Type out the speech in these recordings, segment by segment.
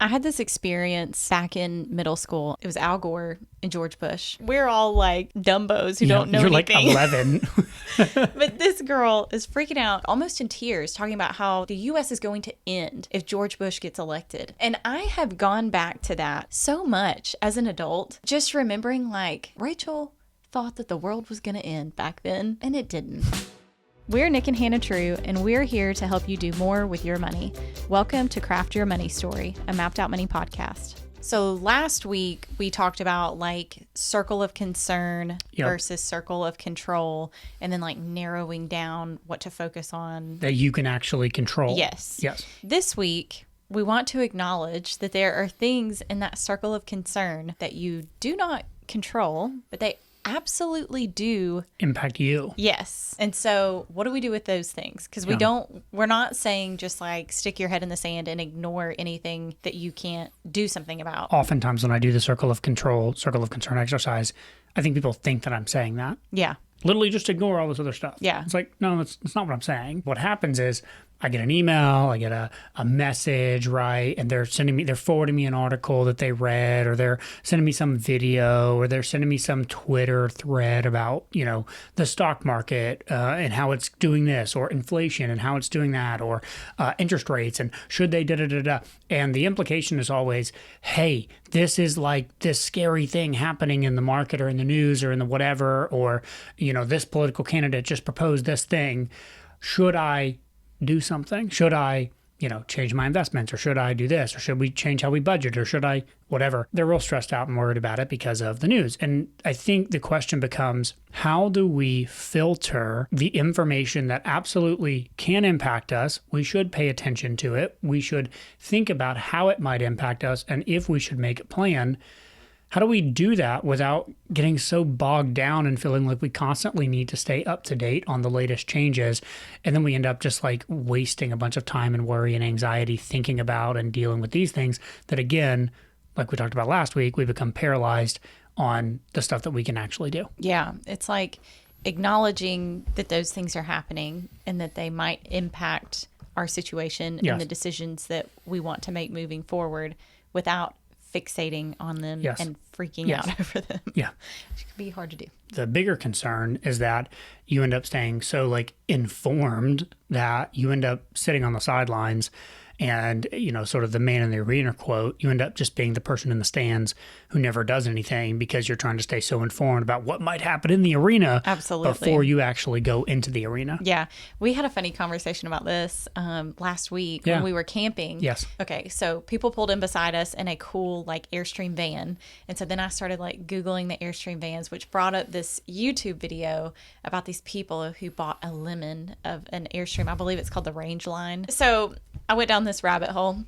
I had this experience back in middle school. It was Al Gore and George Bush. We're all like dumbos who don't know you're anything. Like 11. But this girl is freaking out, almost in tears, talking about how the U.S. is going to end if George Bush gets elected. And I have gone back to that so much as an adult, just remembering like Rachel thought that the world was going to end back then, and it didn't. We're Nick and Hannah True, and we're here to help you do more with your money. Welcome to Craft Your Money Story, a Mapped Out Money podcast. So last week, we talked about like circle of concern versus circle of control, and then like narrowing down what to focus on. That you can actually control. Yes. Yes. This week, we want to acknowledge that there are things in that circle of concern that you do not control, but they absolutely do impact you. Yes. And so what do we do with those things? Because we're not saying just like stick your head in the sand and ignore anything that you can't do something about. Oftentimes when I do the circle of concern exercise, I think people think that I'm saying that. Yeah. Literally just ignore all this other stuff. Yeah. It's like, no, that's not what I'm saying. What happens is I get an email, I get a message, right? And they're forwarding me an article that they read, or they're sending me some video, or they're sending me some Twitter thread about, the stock market and how it's doing this, or inflation and how it's doing that, or interest rates and should they da-da-da-da. And the implication is always, hey, this is like this scary thing happening in the market or in the news or in the whatever, or, this political candidate just proposed this thing. Should I do something? Should I, change my investments, or should I do this, or should we change how we budget, or should I, whatever? They're real stressed out and worried about it because of the news. And I think the question becomes, how do we filter the information that absolutely can impact us? We should pay attention to it. We should think about how it might impact us and if we should make a plan. How do we do that without getting so bogged down and feeling like we constantly need to stay up to date on the latest changes? And then we end up just like wasting a bunch of time and worry and anxiety thinking about and dealing with these things that, again, like we talked about last week, we become paralyzed on the stuff that we can actually do. Yeah. It's like acknowledging that those things are happening and that they might impact our situation and the decisions that we want to make moving forward without fixating on them and freaking out over them. Yeah. Which can be hard to do. The bigger concern is that you end up staying so like informed that you end up sitting on the sidelines and, sort of the man in the arena quote, you end up just being the person in the stands who never does anything because you're trying to stay so informed about what might happen in the arena. Absolutely. Before you actually go into the arena. Yeah. We had a funny conversation about this last week when we were camping. Yes. Okay. So people pulled in beside us in a cool like Airstream van. And so then I started like Googling the Airstream vans, which brought up this YouTube video about these people who bought a lemon of an Airstream. I believe it's called the Range Line. So I went down this rabbit hole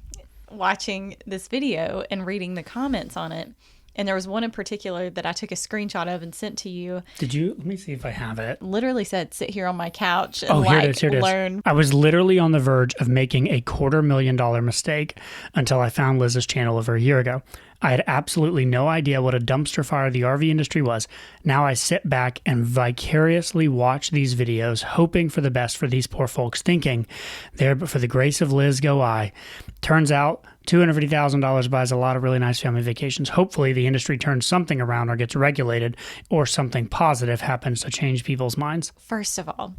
watching this video and reading the comments on it. And there was one in particular that I took a screenshot of and sent to you. Did you? Let me see if I have it. Literally said, sit here on my couch and here it is. Learn. I was literally on the verge of making a $250,000 mistake until I found Liz's channel over a year ago. I had absolutely no idea what a dumpster fire the RV industry was. Now I sit back and vicariously watch these videos, hoping for the best for these poor folks, thinking, there but for the grace of Liz go I. Turns out $250,000 buys a lot of really nice family vacations. Hopefully the industry turns something around or gets regulated, or something positive happens to change people's minds. First of all,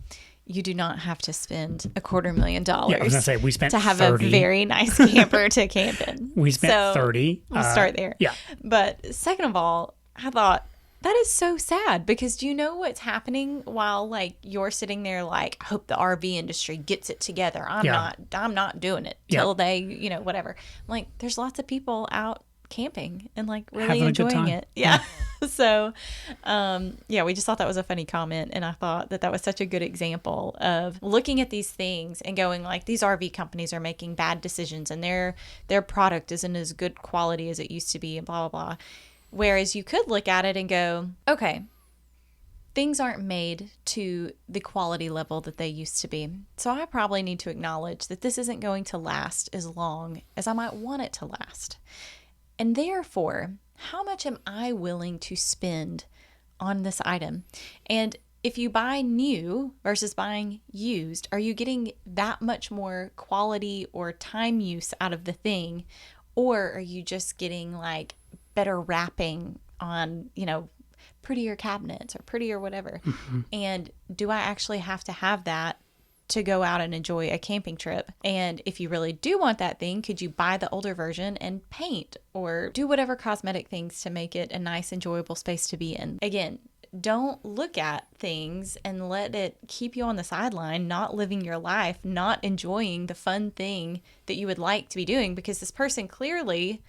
you do not have to spend $250,000. Yeah, I was going to say, we spent to have 30. a very nice camper to camp in. We spent 30. We'll start there. Yeah. But second of all, I thought, that is so sad, because do you know what's happening while like you're sitting there like, I hope the RV industry gets it together. I'm not doing it till they, whatever. Like there's lots of people out camping and like really enjoying it. Yeah. So, we just thought that was a funny comment. And I thought that was such a good example of looking at these things and going like, these RV companies are making bad decisions and their product isn't as good quality as it used to be and blah, blah, blah. Whereas you could look at it and go, okay, things aren't made to the quality level that they used to be. So I probably need to acknowledge that this isn't going to last as long as I might want it to last. And therefore, how much am I willing to spend on this item? And if you buy new versus buying used, are you getting that much more quality or time use out of the thing? Or are you just getting like better wrapping on, prettier cabinets or prettier whatever? And do I actually have to have that to go out and enjoy a camping trip? And if you really do want that thing, could you buy the older version and paint or do whatever cosmetic things to make it a nice, enjoyable space to be in? Again, don't look at things and let it keep you on the sideline, not living your life, not enjoying the fun thing that you would like to be doing, because this person clearly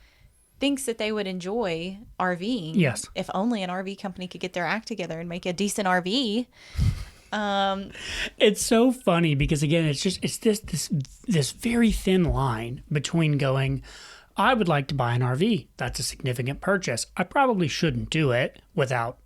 thinks that they would enjoy RVing. Yes. If only an RV company could get their act together and make a decent RV. It's so funny because, again, it's this very thin line between going, I would like to buy an RV. That's a significant purchase. I probably shouldn't do it without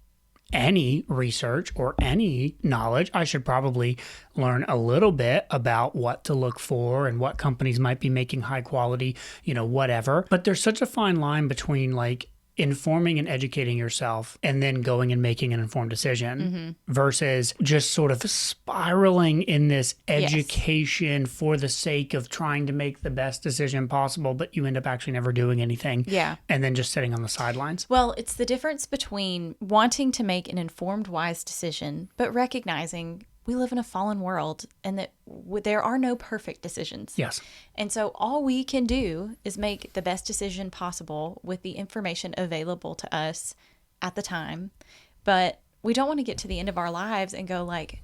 any research or any knowledge. I should probably learn a little bit about what to look for and what companies might be making high quality, whatever. But there's such a fine line between like informing and educating yourself and then going and making an informed decision versus just sort of spiraling in this education for the sake of trying to make the best decision possible, but you end up actually never doing anything. Yeah. And then just sitting on the sidelines. Well, it's the difference between wanting to make an informed, wise decision, but recognizing we live in a fallen world and that there are no perfect decisions. Yes. And so all we can do is make the best decision possible with the information available to us at the time. But we don't want to get to the end of our lives and go like,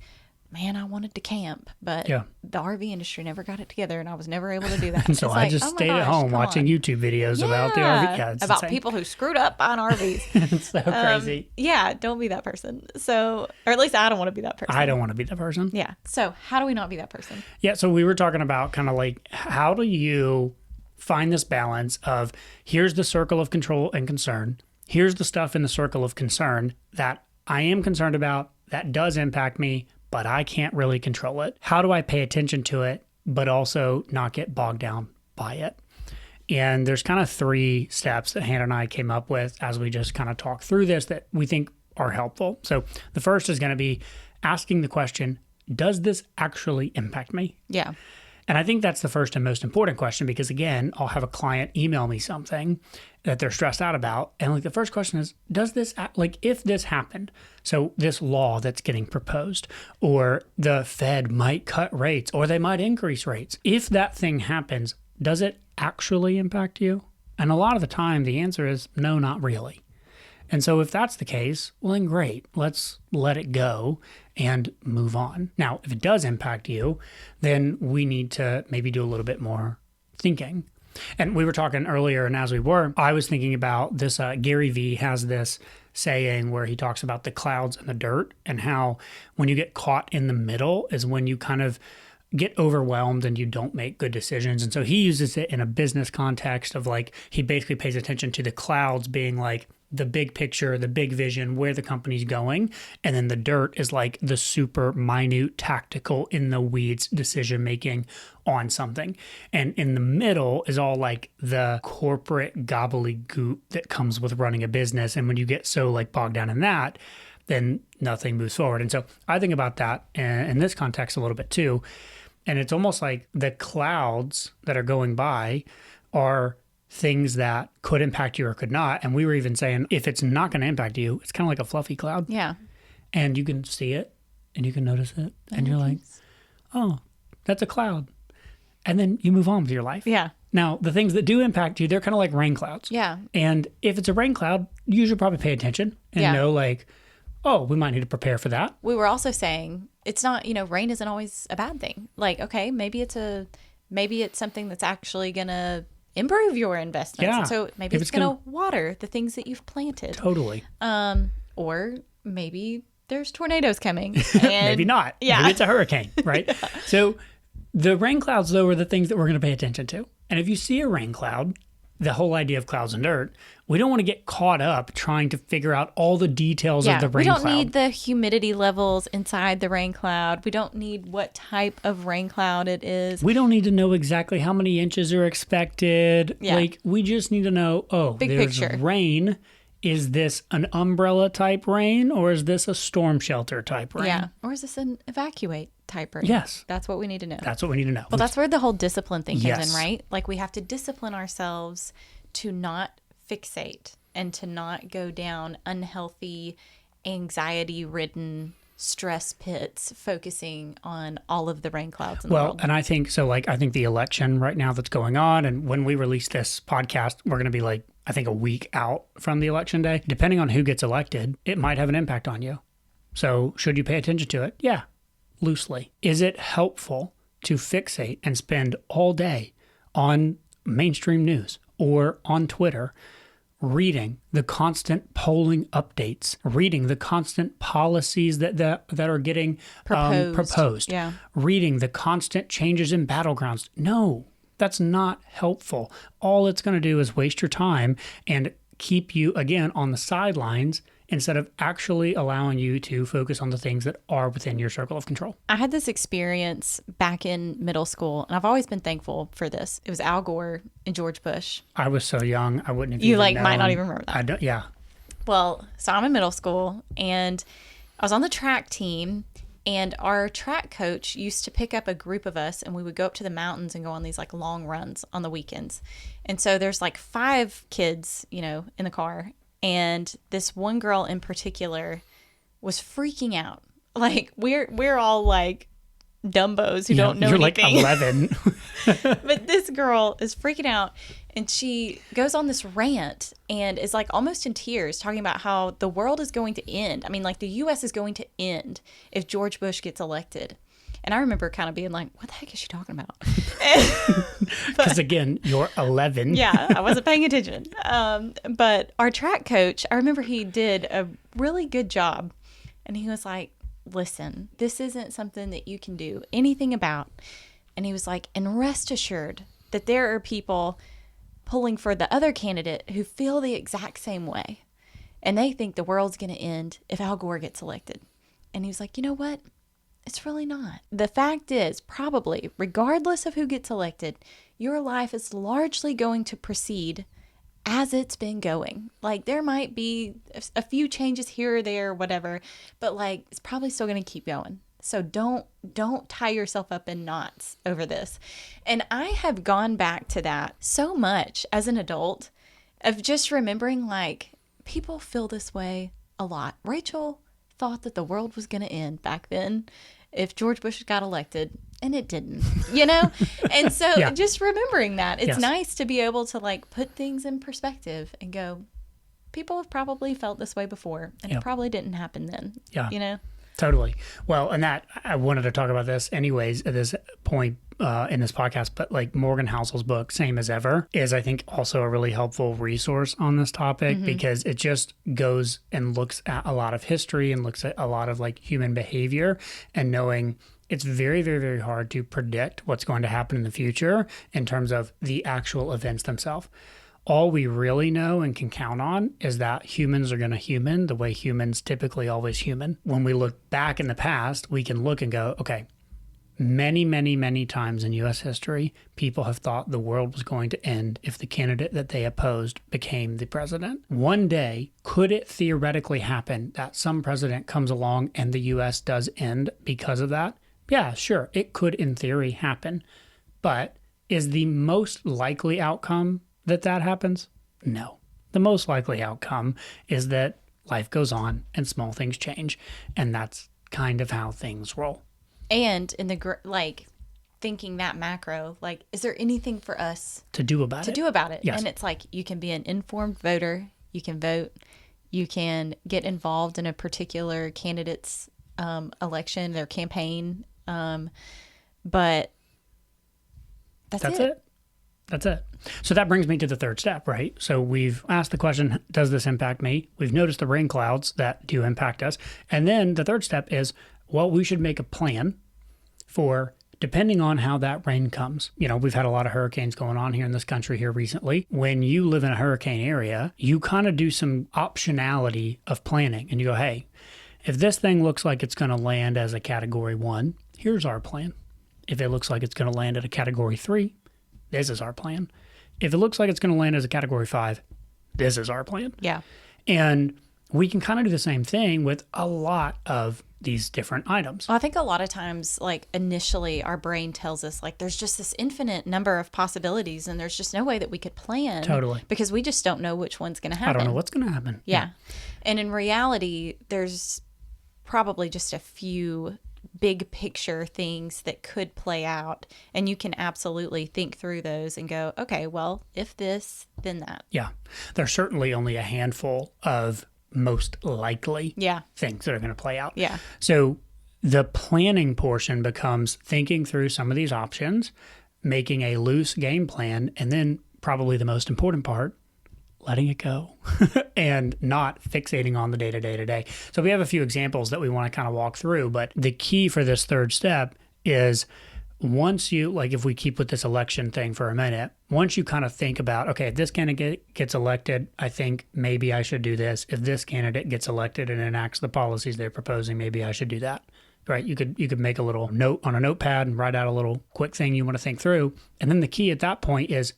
man, I wanted to camp, but the RV industry never got it together and I was never able to do that. And so I just stayed at home watching YouTube videos about the RV. Yeah, about insane. People who screwed up on RVs. It's so crazy. Yeah, don't be that person. So, or at least I don't want to be that person. I don't want to be that person. Yeah. So how do we not be that person? Yeah. So we were talking about kind of like, how do you find this balance of here's the circle of control and concern. Here's the stuff in the circle of concern that I am concerned about that does impact me, but I can't really control it. How do I pay attention to it, but also not get bogged down by it? And there's kind of 3 steps that Hannah and I came up with as we just kind of talk through this that we think are helpful. So the first is going to be asking the question, does this actually impact me? Yeah. And I think that's the first and most important question because, again, I'll have a client email me something that they're stressed out about. And like the first question is, does this, like if this happened, so this law that's getting proposed, or the Fed might cut rates, or they might increase rates. If that thing happens, does it actually impact you? And a lot of the time, the answer is no, not really. And so if that's the case, well, then great. Let's let it go and move on. Now, if it does impact you, then we need to maybe do a little bit more thinking. And we were talking earlier, and as we were, I was thinking about this. Gary Vee has this saying where he talks about the clouds and the dirt and how when you get caught in the middle is when you kind of get overwhelmed and you don't make good decisions. And so he uses it in a business context of like, he basically pays attention to the clouds being like the big picture, the big vision, where the company's going. And then the dirt is like the super minute, tactical, in the weeds decision making on something. And in the middle is all like the corporate gobbledygook that comes with running a business. And when you get so like bogged down in that, then nothing moves forward. And so I think about that in this context a little bit too. And it's almost like the clouds that are going by are things that could impact you or could not. And we were even saying, if it's not going to impact you, it's kind of like a fluffy cloud. Yeah. And you can see it and you can notice it. And you're like, oh, that's a cloud. And then you move on with your life. Yeah. Now, the things that do impact you, they're kind of like rain clouds. Yeah. And if it's a rain cloud, you should probably pay attention and know like, oh, we might need to prepare for that. We were also saying it's not, rain isn't always a bad thing. Like, okay, maybe it's something that's actually going to improve your investments. Yeah. So maybe it's going to water the things that you've planted. Totally. Or maybe there's tornadoes coming. And maybe not. Yeah. Maybe it's a hurricane, right? Yeah. So the rain clouds, though, are the things that we're going to pay attention to. And if you see a rain cloud, the whole idea of clouds and dirt, we don't want to get caught up trying to figure out all the details of the rain cloud. We don't need the humidity levels inside the rain cloud. We don't need what type of rain cloud it is. We don't need to know exactly how many inches are expected. Yeah. Like, we just need to know, Big there's picture. rain is this an umbrella type rain or is this a storm shelter type rain? Yeah. Or is this an evacuate type rain? Yes. That's what we need to know. That's what we need to know. Well, that's where the whole discipline thing comes Yes. in, right? Like we have to discipline ourselves to not fixate and to not go down unhealthy, anxiety-ridden stress pits focusing on all of the rain clouds in the world. And I think so. Like, I think the election right now that's going on, and when we release this podcast, we're going to be like, I think a week out from the election day. Depending on who gets elected, it might have an impact on you. So, should you pay attention to it? Yeah, loosely. Is it helpful to fixate and spend all day on mainstream news or on Twitter reading the constant polling updates, reading the constant policies that are getting proposed, Yeah. reading the constant changes in battlegrounds? No, that's not helpful. All it's going to do is waste your time and keep you, again, on the sidelines instead of actually allowing you to focus on the things that are within your circle of control. I had this experience back in middle school, and I've always been thankful for this. It was Al Gore and George Bush. I was so young, I wouldn't have You even might not known. even remember that. I don't, yeah. Well, so I'm in middle school, and I was on the track team, and our track coach used to pick up a group of us, and we would go up to the mountains and go on these like long runs on the weekends. And so there's like 5 kids, in the car. And this one girl in particular was freaking out. Like we're all like Dumbos who don't know you're anything. Like 11. But this girl is freaking out, and she goes on this rant and is like almost in tears talking about how the world is going to end. I mean, like the U.S. is going to end if George Bush gets elected. And I remember kind of being like, what the heck is she talking about? Because again, you're 11. Yeah, I wasn't paying attention. But our track coach, I remember he did a really good job. And he was like, listen, this isn't something that you can do anything about. And he was like, and rest assured that there are people pulling for the other candidate who feel the exact same way. And they think the world's going to end if Al Gore gets elected. And he was like, you know what? It's really not. The fact is, probably, regardless of who gets elected, your life is largely going to proceed as it's been going. Like, there might be a few changes here or there, or whatever, but like, it's probably still going to keep going. So don't tie yourself up in knots over this. And I have gone back to that so much as an adult of just remembering, like, people feel this way a lot. Rachel thought that the world was going to end back then if George Bush got elected, and it didn't, And so Yeah. just remembering that, it's Yes. nice to be able to like put things in perspective and go, people have probably felt this way before, and Yeah. it probably didn't happen then. Yeah. Totally. Well, and that I wanted to talk about this anyways at this point in this podcast, but like Morgan Housel's book, Same as Ever, is I think also a really helpful resource on this topic because it just goes and looks at a lot of history and looks at a lot of like human behavior and knowing it's very, very, very hard to predict what's going to happen in the future in terms of the actual events themselves. All we really know and can count on is that humans are going to human the way humans typically always human. When we look back in the past, we can look and go, okay, many, many, many times in U.S. history, people have thought the world was going to end if the candidate that they opposed became the president. One day, could it theoretically happen that some president comes along and the U.S. does end because of that? Yeah, sure, it could in theory happen. But is the most likely outcome that happens? No. The most likely outcome is that life goes on and small things change. And that's kind of how things roll. And in the thinking that macro, like, is there anything for us To do about it? Yes. And it's like, you can be an informed voter, you can vote, you can get involved in a particular candidate's election, their campaign, but that's it. That's it. So that brings me to the third step, right? So we've asked the question, does this impact me? We've noticed the rain clouds that do impact us. And then the third step is, well, we should make a plan for depending on how that rain comes. We've had a lot of hurricanes going on here in this country here recently. When you live in a hurricane area, you kind of do some optionality of planning and you go, hey, if this thing looks like it's going to land as a category 1, here's our plan. If it looks like it's going to land at a category 3, this is our plan. If it looks like it's going to land as a category 5, this is our plan. Yeah. And we can kind of do the same thing with a lot of these different items. Well, I think a lot of times, like initially, our brain tells us like there's just this infinite number of possibilities, and there's just no way that we could plan. Totally. Because we just don't know which one's going to happen. I don't know what's going to happen. Yeah. And in reality, there's probably just a few big picture things that could play out, and you can absolutely think through those and go, okay, well, if this, then that. Yeah. There's certainly only a handful of most likely things that are going to play out. Yeah. So the planning portion becomes thinking through some of these options, making a loose game plan, and then probably the most important part, letting it go and not fixating on the day-to-day today. So we have a few examples that we want to kind of walk through, but the key for this third step is once you, like if we keep with this election thing for a minute, once you kind of think about, okay, if this candidate gets elected, I think maybe I should do this. If this candidate gets elected and enacts the policies they're proposing, maybe I should do that. Right? You could make a little note on a notepad and write out a little quick thing you want to think through. And then the key at that point is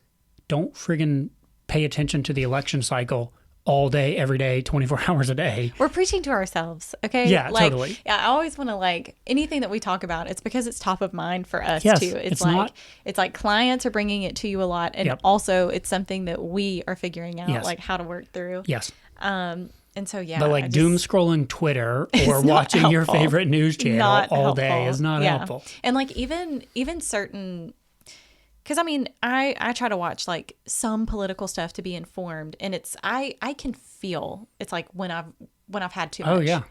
don't friggin' pay attention to the election cycle all day, every day, 24 hours a day. We're preaching to ourselves, okay? Yeah, like, totally. I always want to like anything that we talk about, it's because it's top of mind for us Yes, too. it's like not- it's like clients are bringing it to you a lot, and also it's something that we are figuring out like how to work through. Yes. And so But like doom scrolling Twitter or watching your favorite news channel all day is not helpful. And like even certain, because I mean, I try to watch like some political stuff to be informed, and it's I can feel it's like when I've had too much. Oh yeah.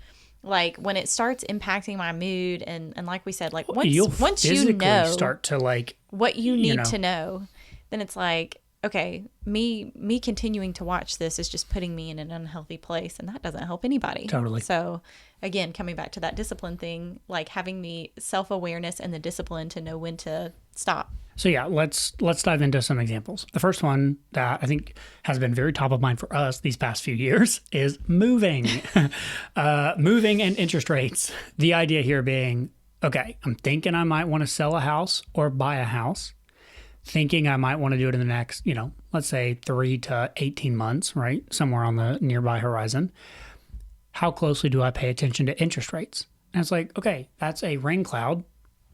Like when it starts impacting my mood, and like we said, like once physically you know start to like what you need to know, then it's like, okay, me continuing to watch this is just putting me in an unhealthy place, and that doesn't help anybody. Totally. So again, coming back to that discipline thing, like having the self-awareness and the discipline to know when to stop. So yeah, let's dive into some examples. The first one that I think has been very top of mind for us these past few years is moving. Moving and interest rates. The idea here being, okay, I'm thinking I might want to sell a house or buy a house, thinking I might want to do it in the next, let's say 3 to 18 months, right? Somewhere on the nearby horizon. How closely do I pay attention to interest rates? And it's like, okay, that's a rain cloud.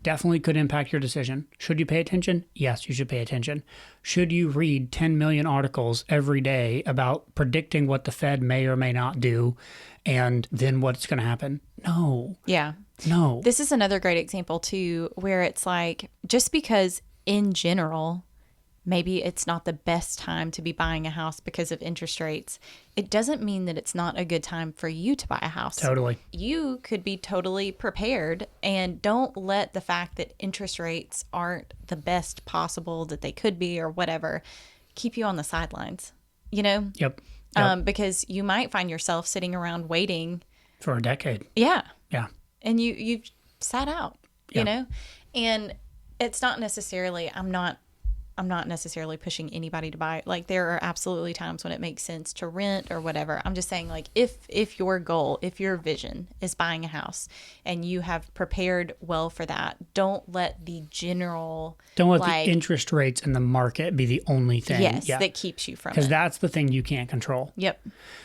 Definitely could impact your decision. Should you pay attention? Yes, you should pay attention. Should you read 10 million articles every day about predicting what the Fed may or may not do and then what's going to happen? No. Yeah. No. This is another great example too, where it's like, just because in general, maybe it's not the best time to be buying a house because of interest rates, it doesn't mean that it's not a good time for you to buy a house. Totally. You could be totally prepared, and don't let the fact that interest rates aren't the best possible that they could be or whatever keep you on the sidelines, Yep. because you might find yourself sitting around waiting for a decade. Yeah. Yeah. And you've sat out, and it's not necessarily, I'm not necessarily pushing anybody to buy. Like, there are absolutely times when it makes sense to rent or whatever. I'm just saying, like, if your goal, if your vision is buying a house and you have prepared well for that, don't let the interest rates in the market be the only thing. That keeps you from it. Because that's the thing you can't control. Yep.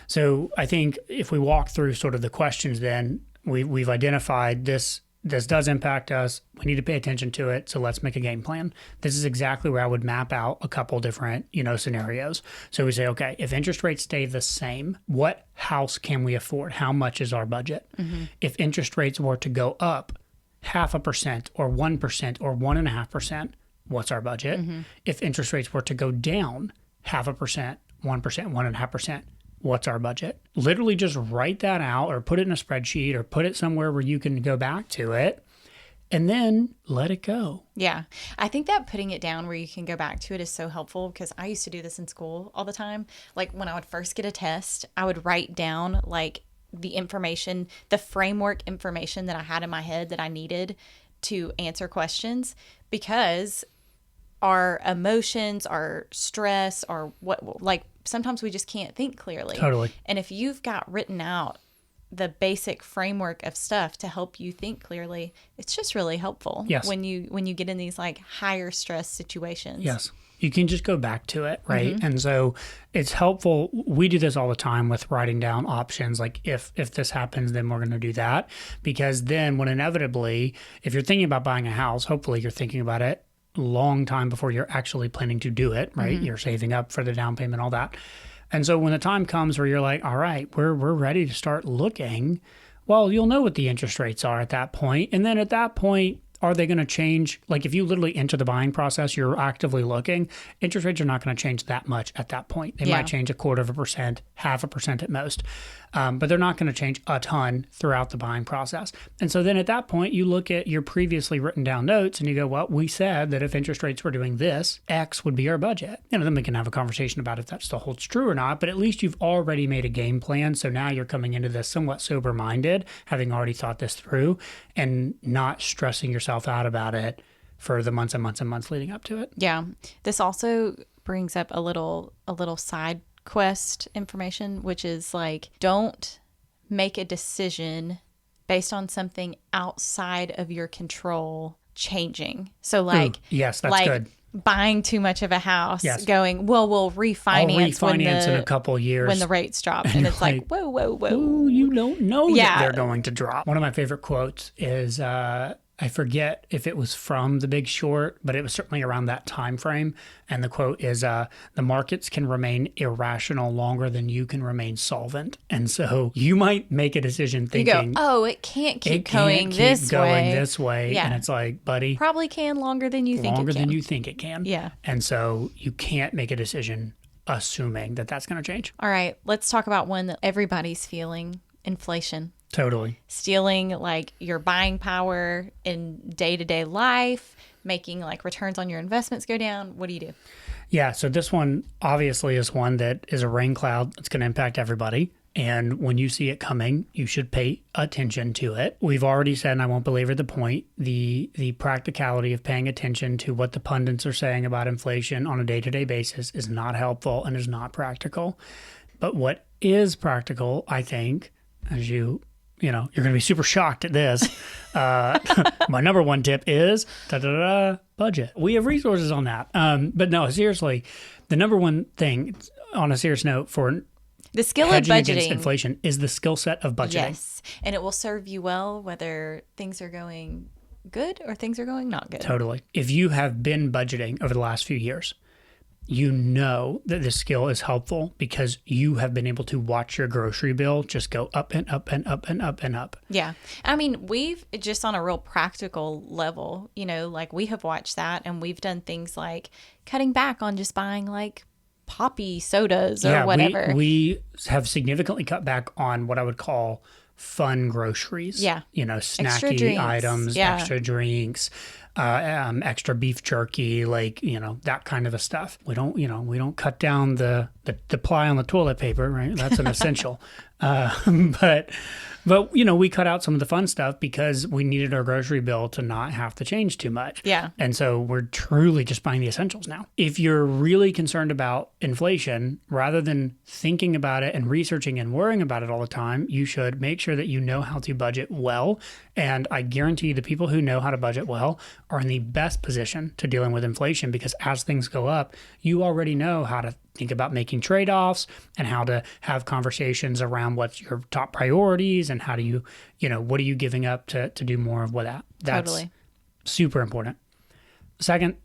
So I think if we walk through sort of the questions, then we've identified this does impact us. We need to pay attention to it. So let's make a game plan. This is exactly where I would map out a couple different, scenarios. So we say, okay, if interest rates stay the same, what house can we afford? How much is our budget? Mm-hmm. If interest rates were to go up 0.5% or 1% or 1.5%, what's our budget? Mm-hmm. If interest rates were to go down 0.5%, 1%, 1.5%, what's our budget? Literally just write that out or put it in a spreadsheet or put it somewhere where you can go back to it and then let it go. Yeah. I think that putting it down where you can go back to it is so helpful, because I used to do this in school all the time. Like when I would first get a test, I would write down like the information, the framework information that I had in my head that I needed to answer questions, because our emotions, our stress, or sometimes we just can't think clearly. Totally. And if you've got written out the basic framework of stuff to help you think clearly, it's just really helpful. Yes. When you get in these like higher stress situations. Yes. you can just go back to it, right? And so it's helpful. We do this all the time with writing down options. Like if this happens, then we're going to do that. Because then when inevitably, if you're thinking about buying a house, hopefully you're thinking about it a long time before you're actually planning to do it, right? You're saving up for the down payment, all that. And so when the time comes where you're like, all right, we're ready to start looking, well, you'll know what the interest rates are at that point. And then at that point, are they going to change? Like if you literally enter the buying process, you're actively looking, interest rates are not going to change that much at that point. They might change 0.25%, 0.5% at most. But they're not going to change a ton throughout the buying process. And so then at that point, you look at your previously written down notes and you go, well, we said that if interest rates were doing this, X would be our budget. Then we can have a conversation about if that still holds true or not. But at least you've already made a game plan. So now you're coming into this somewhat sober-minded, having already thought this through and not stressing yourself out about it for the months and months and months leading up to it. Yeah. This also brings up a little side quest information, which is like, don't make a decision based on something outside of your control changing. So like, yes, that's like good. Buying too much of a house, going, well, we'll refinance in a couple years when the rates drop. And it's like, whoa. Ooh, you don't know that they're going to drop. One of my favorite quotes is, I forget if it was from The Big Short, but it was certainly around that time frame. And the quote is, the markets can remain irrational longer than you can remain solvent. And so you might make a decision thinking, you go, oh, it can't keep going this way. Yeah. And it's like, buddy, probably can longer than you think it can. Longer than you think it can. Yeah. And so you can't make a decision assuming that that's going to change. All right. Let's talk about one that everybody's feeling: inflation. Totally. Stealing like your buying power in day-to-day life, making like returns on your investments go down. What do you do? Yeah. So this one obviously is one that is a rain cloud that's going to impact everybody. And when you see it coming, you should pay attention to it. We've already said, and I won't belabor the point, the practicality of paying attention to what the pundits are saying about inflation on a day-to-day basis is not helpful and is not practical. But what is practical, I think, as you're going to be super shocked at this. My number one tip is budget. We have resources on that. But no, seriously, the number one thing on a serious note for the skill of budgeting against inflation is the skill set of budgeting. Yes. And it will serve you well whether things are going good or things are going not good. Totally. If you have been budgeting over the last few years, you know that this skill is helpful because you have been able to watch your grocery bill just go up and up and up and up and up. Yeah. I mean, we've just on a real practical level, like we have watched that and we've done things like cutting back on just buying like poppy sodas or whatever. We have significantly cut back on what I would call fun groceries. Yeah. Snacky items, extra drinks. Extra beef jerky, that kind of a stuff. We don't cut down the ply on the toilet paper, right? That's an essential. But we cut out some of the fun stuff because we needed our grocery bill to not have to change too much. Yeah. And so we're truly just buying the essentials now. If you're really concerned about inflation, rather than thinking about it and researching and worrying about it all the time, you should make sure that you know how to budget well. And I guarantee the people who know how to budget well are in the best position to dealing with inflation because as things go up, you already know how to think about making trade-offs and how to have conversations around what's your top priorities and how do you, what are you giving up to do more of what that. That's totally super important. Second,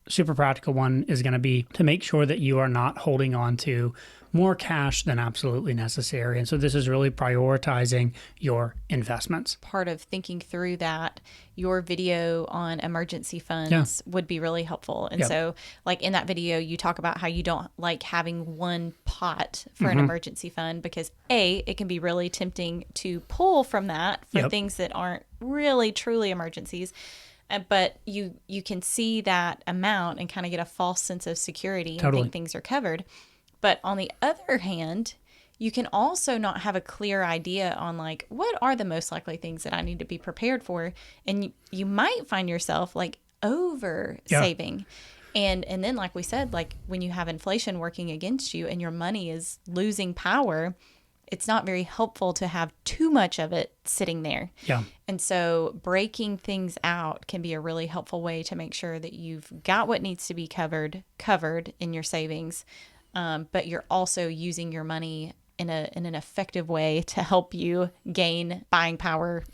super practical one is going to be to make sure that you are not holding on to more cash than absolutely necessary. And so this is really prioritizing your investments. Part of thinking through that, your video on emergency funds would be really helpful. And so like in that video, you talk about how you don't like having one pot for an emergency fund because it can be really tempting to pull from that for things that aren't really truly emergencies. But you can see that amount and kind of get a false sense of security and think things are covered. But on the other hand, you can also not have a clear idea on like, what are the most likely things that I need to be prepared for? And you might find yourself like over saving. And then, like we said, like when you have inflation working against you and your money is losing power, it's not very helpful to have too much of it sitting there. Yeah. And so breaking things out can be a really helpful way to make sure that you've got what needs to be covered in your savings, but you're also using your money in an effective way to help you gain buying power.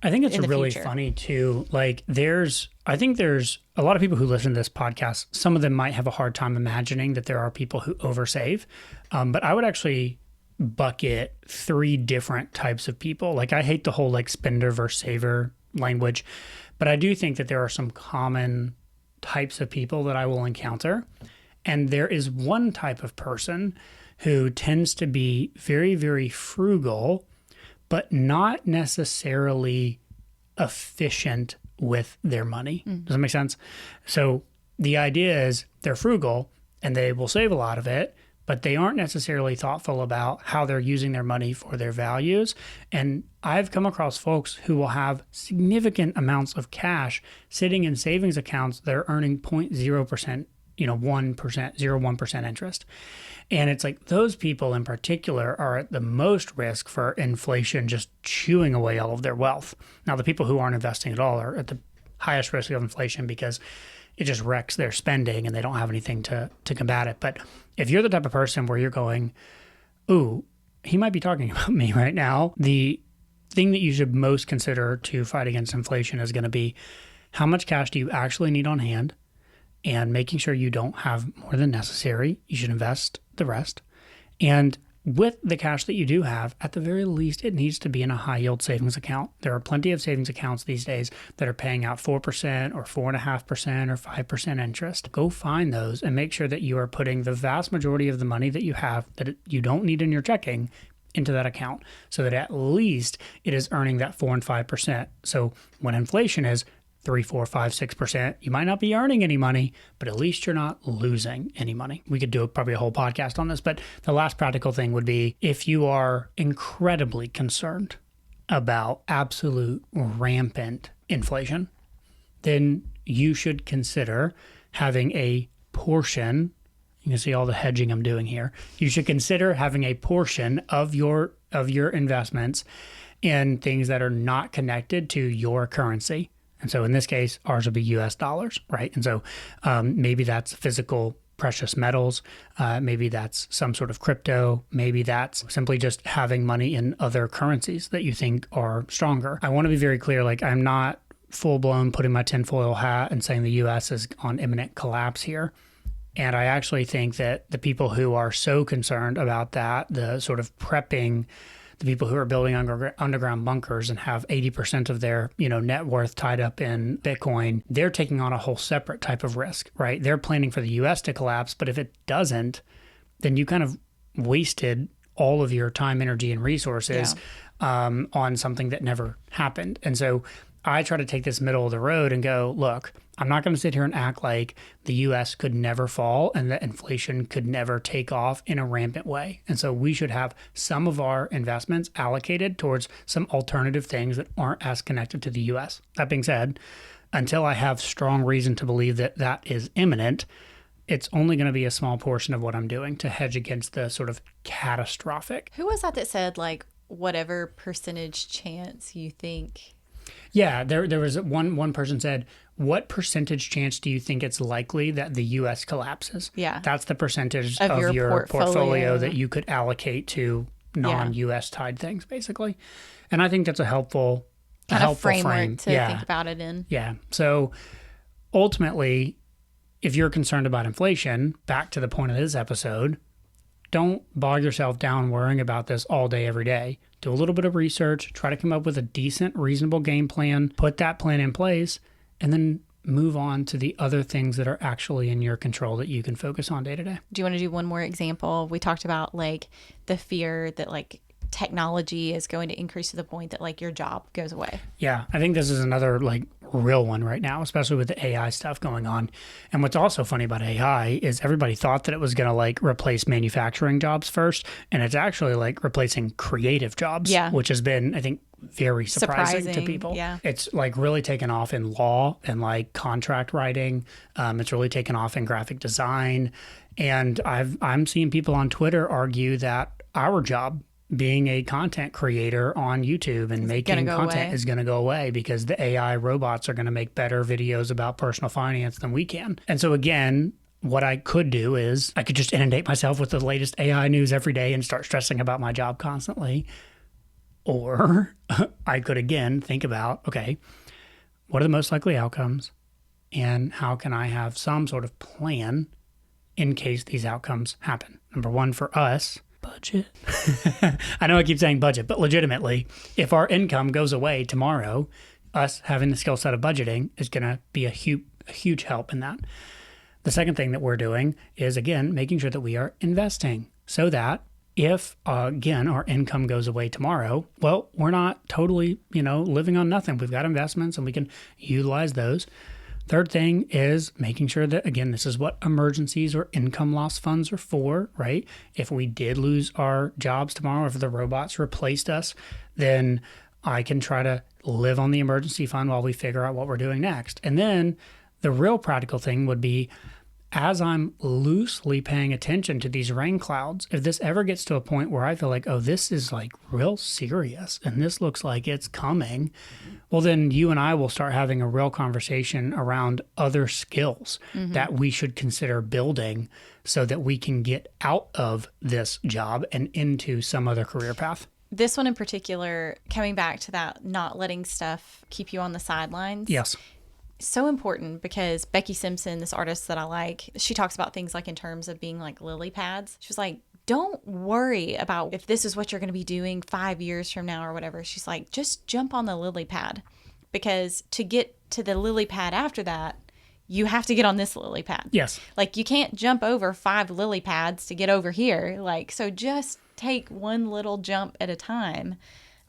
I think it's really funny too. Like I think there's a lot of people who listen to this podcast. Some of them might have a hard time imagining that there are people who oversave. But I would actually bucket 3 different types of people. Like I hate the whole like spender versus saver language, but I do think that there are some common types of people that I will encounter. And there is one type of person who tends to be very, very frugal, but not necessarily efficient with their money. Does that make sense? So the idea is they're frugal and they will save a lot of it, but they aren't necessarily thoughtful about how they're using their money for their values. And I've come across folks who will have significant amounts of cash sitting in savings accounts that are earning 0.0%, 1%, 0.1% interest. And it's like those people in particular are at the most risk for inflation just chewing away all of their wealth. Now, the people who aren't investing at all are at the highest risk of inflation because it just wrecks their spending and they don't have anything to combat it. But if you're the type of person where you're going, ooh, he might be talking about me right now, the thing that you should most consider to fight against inflation is going to be how much cash do you actually need on hand? And making sure you don't have more than necessary. You should invest the rest. And with the cash that you do have, at the very least, it needs to be in a high yield savings account. There are plenty of savings accounts these days that are paying out 4% or 4.5% or 5% interest. Go find those and make sure that you are putting the vast majority of the money that you have that you don't need in your checking into that account so that at least it is earning that 4 and 5%. So when inflation is 3, 4, 5, 6%. You might not be earning any money, but at least you're not losing any money. We could do probably a whole podcast on this, but the last practical thing would be if you are incredibly concerned about absolute rampant inflation, then you should consider having a portion. You can see all the hedging I'm doing here. You should consider having a portion of your investments in things that are not connected to your currency. And so in this case, ours will be US dollars, right? And so maybe that's physical precious metals. Maybe that's some sort of crypto. Maybe that's simply just having money in other currencies that you think are stronger. I want to be very clear, like I'm not full blown putting my tinfoil hat and saying the US is on imminent collapse here. And I actually think that the people who are so concerned about that, the sort of prepping, the people who are building underground bunkers and have 80% of their net worth tied up in Bitcoin, they're taking on a whole separate type of risk, right? They're planning for the US to collapse, but if it doesn't, then you kind of wasted all of your time, energy, and resources on something that never happened. And so I try to take this middle of the road and go, look, I'm not going to sit here and act like the U.S. could never fall and that inflation could never take off in a rampant way. And so we should have some of our investments allocated towards some alternative things that aren't as connected to the U.S. That being said, until I have strong reason to believe that that is imminent, it's only going to be a small portion of what I'm doing to hedge against the sort of catastrophic. Who was that said, like, whatever percentage chance you think? Yeah, there was one person said, what percentage chance do you think it's likely that the U.S. collapses? Yeah. That's the percentage of your portfolio that you could allocate to non-U.S. tied things, basically. And I think that's a helpful framework to think about it in. Yeah. So ultimately, if you're concerned about inflation, back to the point of this episode, don't bog yourself down worrying about this all day, every day. Do a little bit of research, try to come up with a decent, reasonable game plan, put that plan in place, and then move on to the other things that are actually in your control that you can focus on day to day. Do you want to do one more example? We talked about like the fear that like technology is going to increase to the point that like your job goes away. Yeah, I think this is another like real one right now, especially with the AI stuff going on. And what's also funny about AI is everybody thought that it was going to like replace manufacturing jobs first, and it's actually like replacing creative jobs, which has been, I think, very surprising to people. Yeah. It's like really taken off in law and like contract writing. It's really taken off in graphic design. And I'm seeing people on Twitter argue that our job being a content creator on YouTube and making content is going to go away because the AI robots are going to make better videos about personal finance than we can. And so again, what I could do is I could just inundate myself with the latest AI news every day and start stressing about my job constantly. Or I could again think about, okay, what are the most likely outcomes and how can I have some sort of plan in case these outcomes happen? Number one for us, budget. I know I keep saying budget, but legitimately, if our income goes away tomorrow, us having the skill set of budgeting is going to be a huge help in that. The second thing that we're doing is, again, making sure that we are investing so that if, again, our income goes away tomorrow, well, we're not totally, living on nothing. We've got investments and we can utilize those. Third thing is making sure that, again, this is what emergencies or income loss funds are for, right? If we did lose our jobs tomorrow, if the robots replaced us, then I can try to live on the emergency fund while we figure out what we're doing next. And then the real practical thing would be, as I'm loosely paying attention to these rain clouds, if this ever gets to a point where I feel like, oh, this is like real serious and this looks like it's coming, well, then you and I will start having a real conversation around other skills that we should consider building so that we can get out of this job and into some other career path. This one in particular, coming back to that, not letting stuff keep you on the sidelines. Yes. So important because Becky Simpson, this artist that I like, she talks about things like in terms of being like lily pads. She was like, don't worry about if this is what you're going to be doing 5 years from now or whatever. She's like, just jump on the lily pad, because to get to the lily pad after that, you have to get on this lily pad. Yes. Like you can't jump over 5 lily pads to get over here. Like, so just take one little jump at a time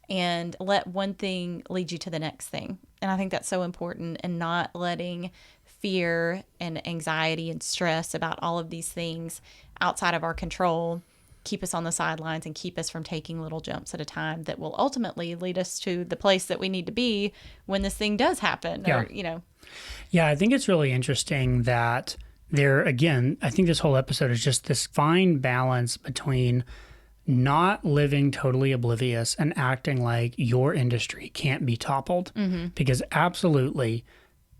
and let one thing lead you to the next thing. And I think that's so important, and not letting fear and anxiety and stress about all of these things outside of our control keep us on the sidelines and keep us from taking little jumps at a time that will ultimately lead us to the place that we need to be when this thing does happen. Yeah. Or, Yeah, I think it's really interesting that again, I think this whole episode is just this fine balance between not living totally oblivious and acting like your industry can't be toppled, because absolutely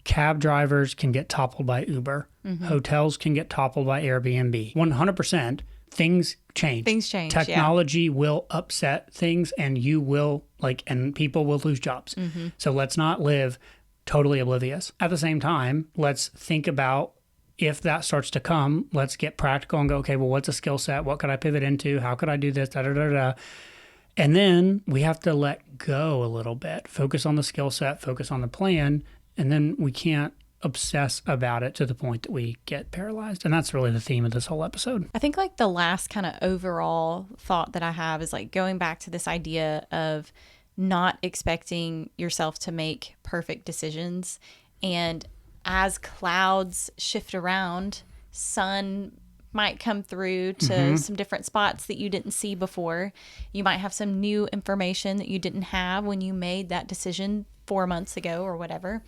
cab drivers can get toppled by Uber. Hotels can get toppled by Airbnb. 100%. Things change. Technology will upset things, and you will and people will lose jobs. So let's not live totally oblivious. At the same time, let's think about, if that starts to come, let's get practical and go, okay, well, what's a skill set? What could I pivot into? How could I do this? And then we have to let go a little bit, focus on the skill set, focus on the plan, and then we can't obsess about it to the point that we get paralyzed. And that's really the theme of this whole episode. I think the last kind of overall thought that I have is going back to this idea of not expecting yourself to make perfect decisions. And as clouds shift around, sun might come through to some different spots that you didn't see before. You might have some new information that you didn't have when you made that decision 4 months ago or whatever.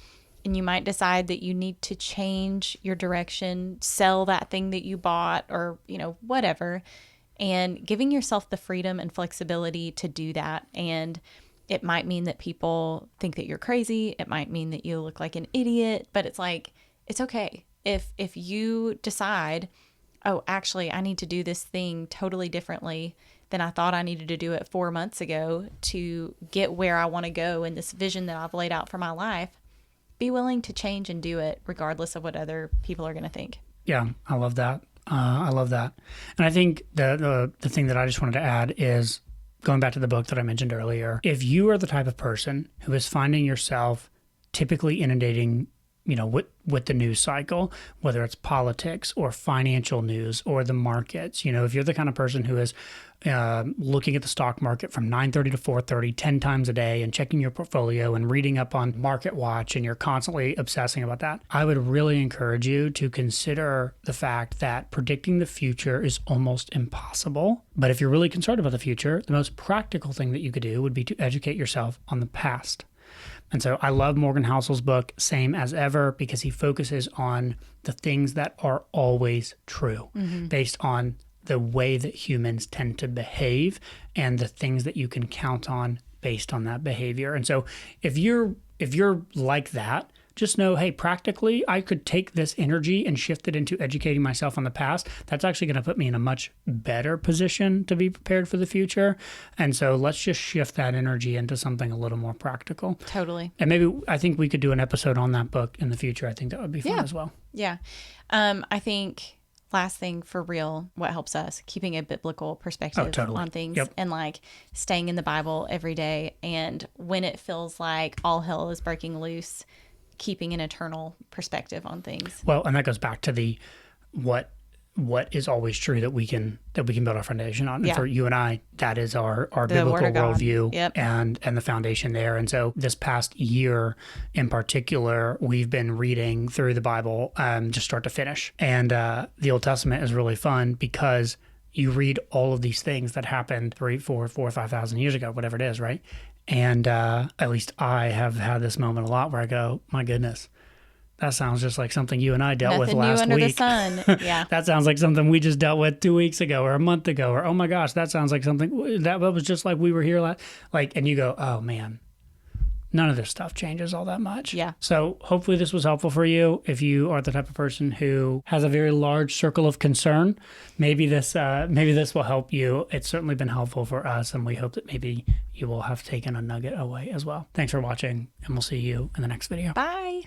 And you might decide that you need to change your direction, sell that thing that you bought, or, whatever. And giving yourself the freedom and flexibility to do that. And it might mean that people think that you're crazy. It might mean that you look like an idiot, but it's it's okay. If you decide, oh, actually, I need to do this thing totally differently than I thought I needed to do it 4 months ago to get where I want to go in this vision that I've laid out for my life, be willing to change and do it regardless of what other people are going to think. Yeah, I love that. I love that. And I think the thing that I just wanted to add is, going back to the book that I mentioned earlier, if you are the type of person who is finding yourself typically inundating, with the news cycle, whether it's politics or financial news or the markets, if you're the kind of person who is looking at the stock market from 9:30 to 4:30, 10 times a day, and checking your portfolio and reading up on Market Watch, and you're constantly obsessing about that, I would really encourage you to consider the fact that predicting the future is almost impossible. But if you're really concerned about the future, the most practical thing that you could do would be to educate yourself on the past. And so I love Morgan Housel's book, Same as Ever, because he focuses on the things that are always true based on the way that humans tend to behave and the things that you can count on based on that behavior. And so if you're like that, just know, hey, practically, I could take this energy and shift it into educating myself on the past. That's actually going to put me in a much better position to be prepared for the future. And so let's just shift that energy into something a little more practical. Totally. And maybe I think we could do an episode on that book in the future. I think that would be fun as well. Yeah. I think last thing for real, what helps us, keeping a biblical perspective on things and like staying in the Bible every day. And when it feels like all hell is breaking loose, keeping an eternal perspective on things. Well, and that goes back to the what is always true that we can build our foundation on. And for you and I, that is our biblical worldview and the foundation there. And so this past year in particular, we've been reading through the Bible just start to finish. And the Old Testament is really fun because you read all of these things that happened 3, 4, 5,000 years ago, whatever it is, right? And at least I have had this moment a lot where I go, my goodness, that sounds just like something you and I dealt with last week. Nothing new under the sun. Yeah. That sounds like something we just dealt with 2 weeks ago or a month ago, or, oh my gosh, that sounds like something that was just like we were here last, and you go, oh man, none of this stuff changes all that much. Yeah. So hopefully this was helpful for you. If you are the type of person who has a very large circle of concern, maybe this will help you. It's certainly been helpful for us, and we hope that maybe you will have taken a nugget away as well. Thanks for watching, and we'll see you in the next video. Bye.